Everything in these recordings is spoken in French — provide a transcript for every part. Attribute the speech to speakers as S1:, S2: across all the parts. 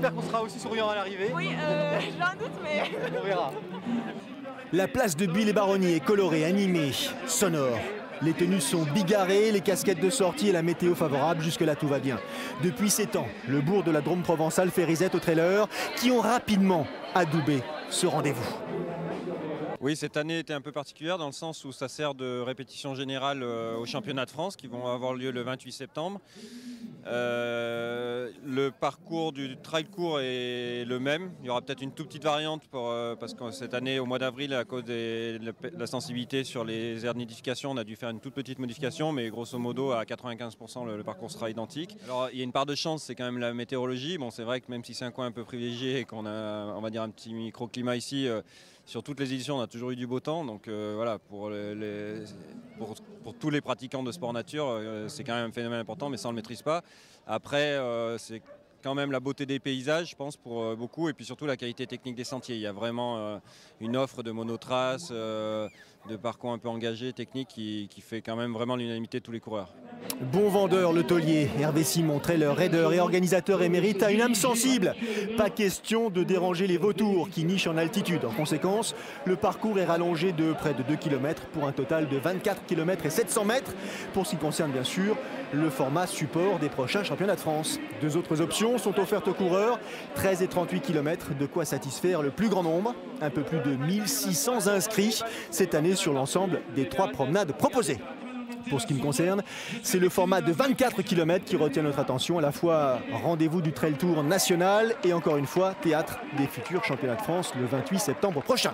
S1: j'espère qu'on sera aussi souriant à l'arrivée.
S2: Oui, j'ai un doute, mais...
S1: On verra.
S3: La place de Buis-les-Baronnies est colorée, animée, sonore. Les tenues sont bigarrées, les casquettes de sortie et la météo favorable, jusque-là tout va bien. Depuis 7 ans, le bourg de la Drôme provençale fait risette aux trailers qui ont rapidement adoubé ce rendez-vous.
S4: Oui, cette année était un peu particulière dans le sens où ça sert de répétition générale aux championnats de France qui vont avoir lieu le 28 septembre. Le parcours du trail court est le même. Il y aura peut-être une toute petite variante parce que cette année, au mois d'avril, à cause de la sensibilité sur les aires de nidification, on a dû faire une toute petite modification, mais grosso modo, à 95%, le parcours sera identique. Alors, il y a une part de chance, c'est quand même la météorologie. Bon, c'est vrai que même si c'est un coin un peu privilégié et qu'on a, on va dire, un petit microclimat ici, sur toutes les éditions, on a toujours eu du beau temps. Donc voilà, pour tous les pratiquants de sport nature, c'est quand même un phénomène important, mais ça on ne le maîtrise pas. Après, c'est quand même la beauté des paysages, je pense, pour beaucoup, et puis surtout la qualité technique des sentiers. Il y a vraiment une offre de monotrace, de parcours un peu engagé, technique, qui fait quand même vraiment l'unanimité de tous les coureurs.
S3: Bon vendeur, le taulier, Hervé Simon, trailer, raider et organisateur émérite, a une âme sensible. Pas question de déranger les vautours qui nichent en altitude. En conséquence, le parcours est rallongé de près de 2 km pour un total de 24 km et 700 mètres pour ce qui concerne bien sûr le format support des prochains championnats de France. 2 autres options sont offertes aux coureurs, 13 et 38 km, de quoi satisfaire le plus grand nombre. Un peu plus de 1600 inscrits cette année sur l'ensemble des 3 promenades proposées. Pour ce qui me concerne, c'est le format de 24 km qui retient notre attention, à la fois rendez-vous du Trail Tour national et encore une fois théâtre des futurs championnats de France le 28 septembre prochain.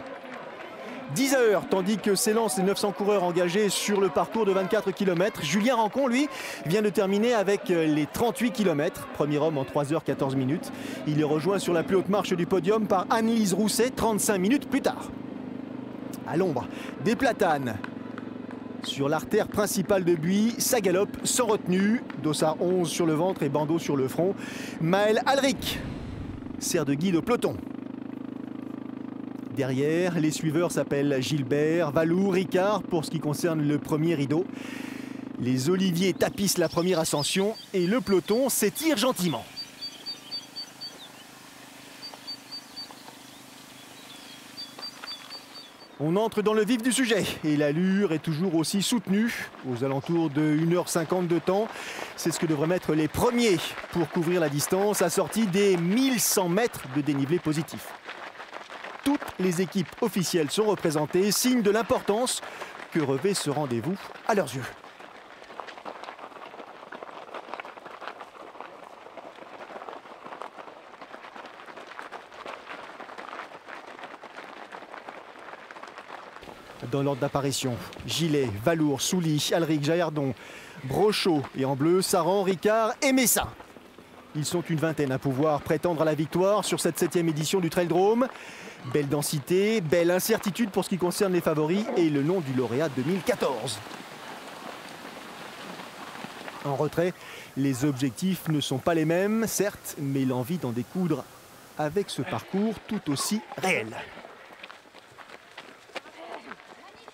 S3: 10 h, tandis que s'élancent les 900 coureurs engagés sur le parcours de 24 km. Julien Rancon, lui, vient de terminer avec les 38 km. Premier homme en 3 h 14 minutes. Il est rejoint sur la plus haute marche du podium par Anne-Lise Rousset, 35 minutes plus tard. À l'ombre des platanes, sur l'artère principale de Buis, ça galope sans retenue. Dossard 11 sur le ventre et bandeau sur le front. Maël Alric sert de guide au peloton. Derrière, les suiveurs s'appellent Gilbert, Valour, Ricard pour ce qui concerne le premier rideau. Les oliviers tapissent la première ascension et le peloton s'étire gentiment. On entre dans le vif du sujet et l'allure est toujours aussi soutenue, aux alentours de 1 h 50 de temps. C'est ce que devraient mettre les premiers pour couvrir la distance, assortie des 1100 mètres de dénivelé positif. Toutes les équipes officielles sont représentées, signe de l'importance que revêt ce rendez-vous à leurs yeux. Dans l'ordre d'apparition, Gillet, Valour, Souly, Alric, Jaillardon, Brochot et en bleu, Saran, Ricard et Messa. Ils sont une vingtaine à pouvoir prétendre à la victoire sur cette 7e édition du Trail Drôme. Belle densité, belle incertitude pour ce qui concerne les favoris et le nom du lauréat 2014. En retrait, les objectifs ne sont pas les mêmes, certes, mais l'envie d'en découdre avec ce parcours tout aussi réel.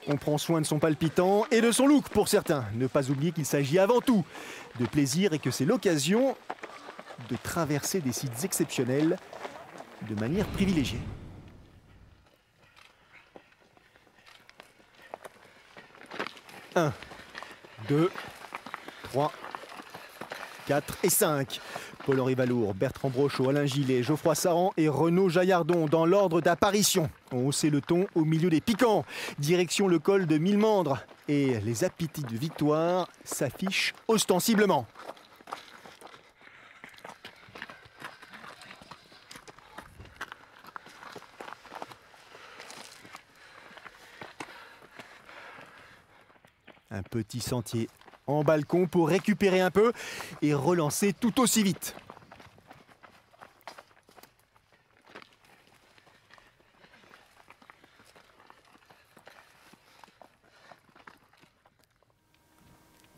S3: On prend soin de son palpitant et de son look pour certains. Ne pas oublier qu'il s'agit avant tout de plaisir et que c'est l'occasion de traverser des sites exceptionnels de manière privilégiée. 1, 2, 3, 4 et 5. Paul-Henri Valour, Bertrand Brochot, Alain Gillet, Geoffroy Saran et Renaud Jaillardon dans l'ordre d'apparition. On haussait le ton au milieu des piquants. Direction le col de Millemandre. Et les appétits de victoire s'affichent ostensiblement. Un petit sentier en balcon pour récupérer un peu et relancer tout aussi vite.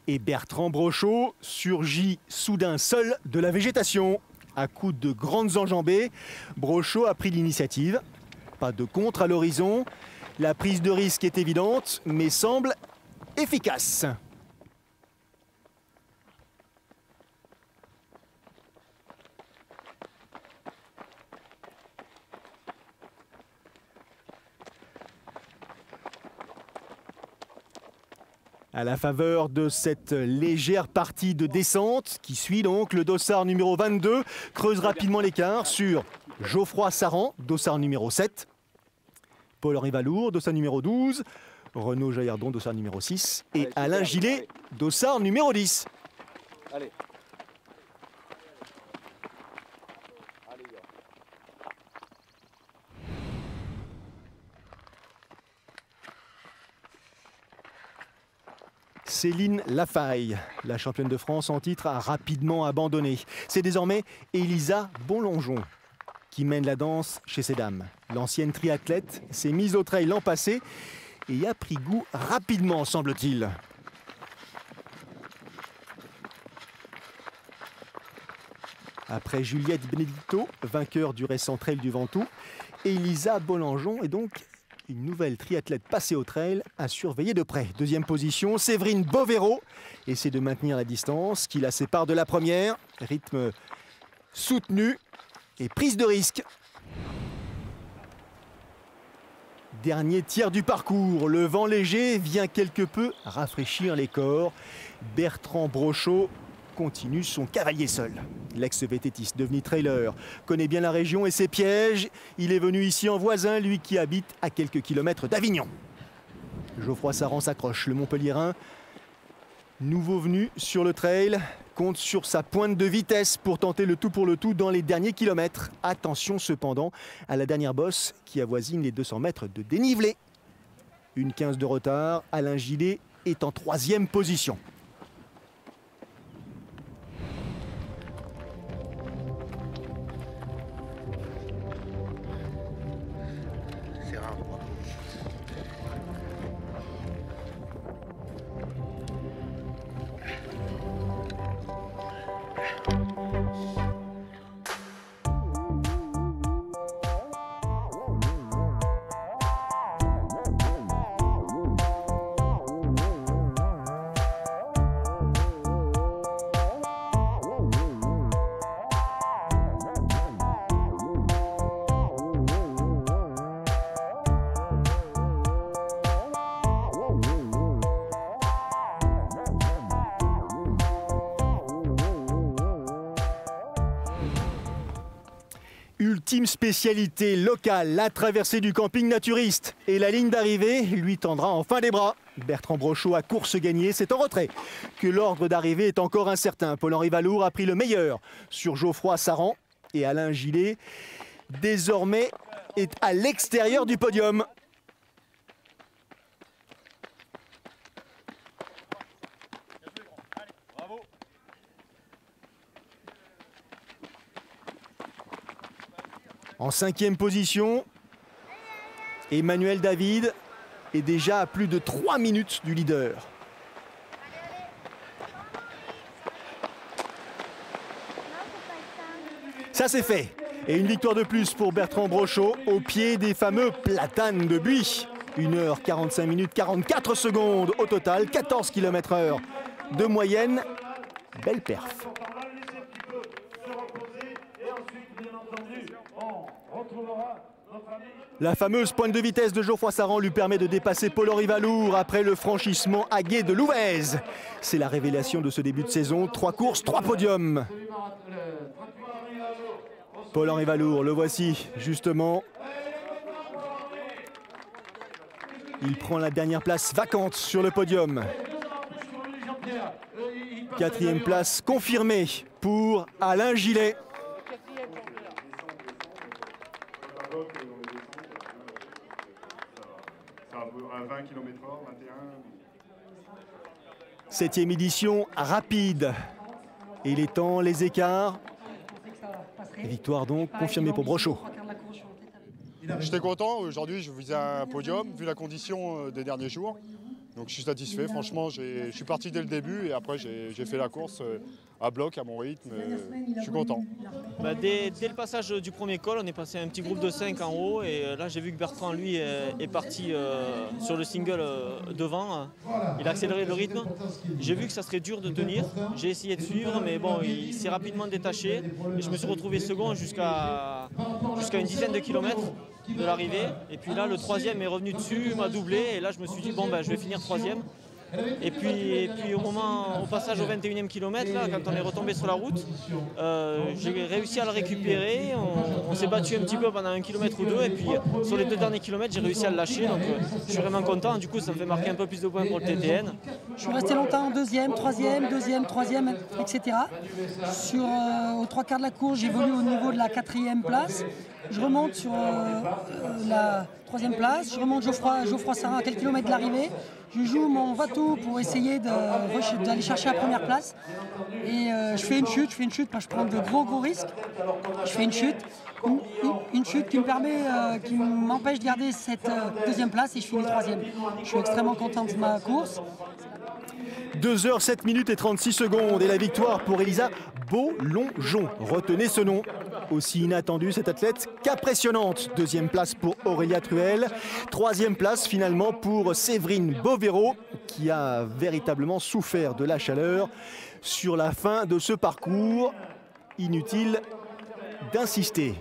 S3: Et Bertrand Brochot surgit soudain seul de la végétation. À coup de grandes enjambées, Brochot a pris l'initiative. Pas de contre à l'horizon. La prise de risque est évidente, mais semble efficace. À la faveur de cette légère partie de descente qui suit donc, le dossard numéro 22 creuse rapidement l'écart sur Geoffroy Saran, dossard numéro 7. Paul-Henri Valour, dossard numéro 12. Renaud Jaillardon, dossard numéro 6. Et allez, Alain Gillet, dossard numéro 10. Allez. Céline Lafaille, la championne de France en titre, a rapidement abandonné. C'est désormais Elisa Bonlongeon qui mène la danse chez ces dames. L'ancienne triathlète s'est mise au trail l'an passé et y a pris goût rapidement, semble-t-il. Après Juliette Benedicto, vainqueur du récent trail du Ventoux, Elisa Bonlongeon est donc une nouvelle triathlète passée au trail à surveiller de près. Deuxième position, Séverine Bovero essaie de maintenir la distance qui la sépare de la première. Rythme soutenu et prise de risque. Dernier tiers du parcours. Le vent léger vient quelque peu rafraîchir les corps. Bertrand Brochot continue son cavalier seul. L'ex-vététiste devenu trailer connaît bien la région et ses pièges. Il est venu ici en voisin, lui qui habite à quelques kilomètres d'Avignon. Geoffroy Saran s'accroche, le Montpelliérain, nouveau venu sur le trail, compte sur sa pointe de vitesse pour tenter le tout pour le tout dans les derniers kilomètres. Attention cependant à la dernière bosse qui avoisine les 200 mètres de dénivelé. Une 15 de retard, Alain Gillet est en 3e position. Ultime spécialité locale, la traversée du camping naturiste. Et la ligne d'arrivée lui tendra enfin les bras. Bertrand Brochot a course gagnée, c'est en retrait que l'ordre d'arrivée est encore incertain. Paul-Henri Valour a pris le meilleur sur Geoffroy Saran et Alain Gillet, désormais, est à l'extérieur du podium. En 5e position, Emmanuel David est déjà à plus de 3 minutes du leader. Ça c'est fait. Et une victoire de plus pour Bertrand Brochot au pied des fameux platanes de Buis. 1h45 minutes 44 secondes au total, 14 km/h de moyenne. Belle perf. La fameuse pointe de vitesse de Geoffroy Saran lui permet de dépasser Paul-Henri Valour après le franchissement à Gué de Louvèze. C'est la révélation de ce début de saison. 3 courses, 3 podiums. Paul-Henri Valour, le voici justement. Il prend la dernière place vacante sur le podium. 4e place confirmée pour Alain Gillet.
S1: À 20 km/h, 21.
S3: 7e édition rapide. Et les temps, les écarts. Et victoire donc confirmée pour Brochot.
S1: J'étais content. Aujourd'hui, je visais un podium, vu la condition des derniers jours. Donc je suis satisfait. Franchement, je suis parti dès le début et après j'ai fait la course à bloc, à mon rythme. Je suis content.
S5: Dès le passage du premier col, on est passé un petit groupe de 5 en haut et là j'ai vu que Bertrand lui est parti sur le single devant. Il a accéléré le rythme. J'ai vu que ça serait dur de tenir. J'ai essayé de suivre mais bon, il s'est rapidement détaché et je me suis retrouvé second jusqu'à une dizaine de kilomètres de l'arrivée. Et puis là le 3e est revenu dessus, m'a doublé et là je me suis dit bon je vais finir 3e. Et puis au passage au 21e kilomètre, là, quand on est retombé sur la route, j'ai réussi à le récupérer. On s'est battu un petit peu pendant 1 kilomètre ou 2, et puis sur les 2 derniers kilomètres, j'ai réussi à le lâcher. Donc je suis vraiment content. Du coup, ça me fait marquer un peu plus de points pour le TTN.
S6: Je suis resté longtemps en deuxième, troisième, etc. Aux 3/4 de la course, j'évolue au niveau de la 4e place. Je remonte sur la 3e place. Je remonte Geoffroy Sarrin à quelques kilomètres de l'arrivée. Je joue mon va-tout pour essayer d'aller chercher la première place. Et je fais une chute parce que je prends de gros risques. Je fais une chute qui m'empêche de garder cette 2e place et je finis 3e. Je suis extrêmement content de ma course.
S3: 2h 7 minutes et 36 secondes et la victoire pour Elisa Bollonjon. Retenez ce nom. Aussi inattendue cette athlète qu'impressionnante. 2e place pour Aurélia Truel. 3e place finalement pour Séverine Bovero qui a véritablement souffert de la chaleur sur la fin de ce parcours. Inutile d'insister.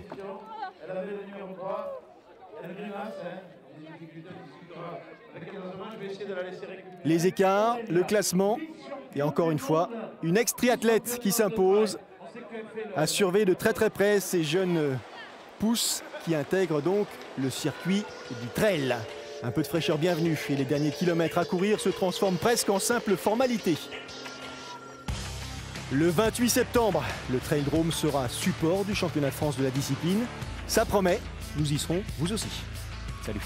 S3: Les écarts, le classement et encore une fois, une ex-triathlète qui s'impose. À surveiller de très près ces jeunes pousses qui intègrent donc le circuit du trail. Un peu de fraîcheur bienvenue et les derniers kilomètres à courir se transforment presque en simple formalité. Le 28 septembre, le Traildrome sera support du championnat de France de la discipline. Ça promet, nous y serons, vous aussi. Salut.